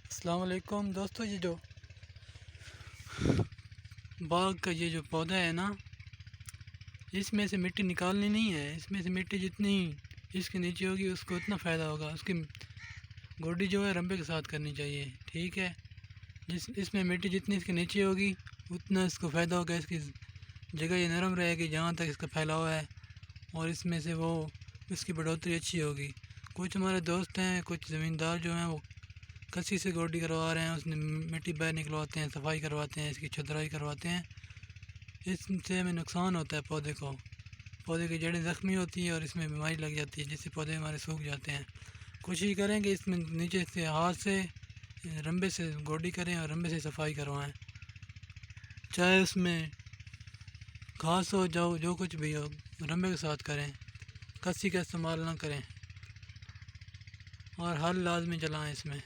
अस्सलाम वालेकुम दोस्तों, ये जो बाग का ये जो पौधा है ना, इसमें से मिट्टी निकालनी नहीं है। इसमें से मिट्टी जितनी इसके नीचे होगी उसको उतना फ़ायदा होगा। उसकी गोडी जो है रंबे के साथ करनी चाहिए, ठीक है। इसमें मिट्टी जितनी इसके नीचे होगी उतना इसको फ़ायदा होगा। इसकी जगह ये नरम रहेगी जहाँ तक इसका फैलाव है, और इसमें से वो इसकी बढ़ोतरी अच्छी होगी। कुछ हमारे दोस्त हैं, कुछ ज़मींदार जो हैं वो कसी से गोडी करवा रहे हैं, उसने मिट्टी बाहर निकलवाते हैं, सफाई करवाते हैं, इसकी छुतराई करवाते हैं। इससे हमें नुकसान होता है पौधे को। पौधे की जड़ें ज़ख्मी होती हैं और इसमें बीमारी लग जाती है, जिससे पौधे हमारे सूख जाते हैं। कोशिश करें कि इसमें नीचे से हाथ से रंबे से गोडी करें और रंबे से सफाई करवाएं। चाहे उसमें घास हो, जाओ जो कुछ भी हो, रंबे के साथ करें, कसी का इस्तेमाल ना करें, और हल लाजमी चलाएं इसमें।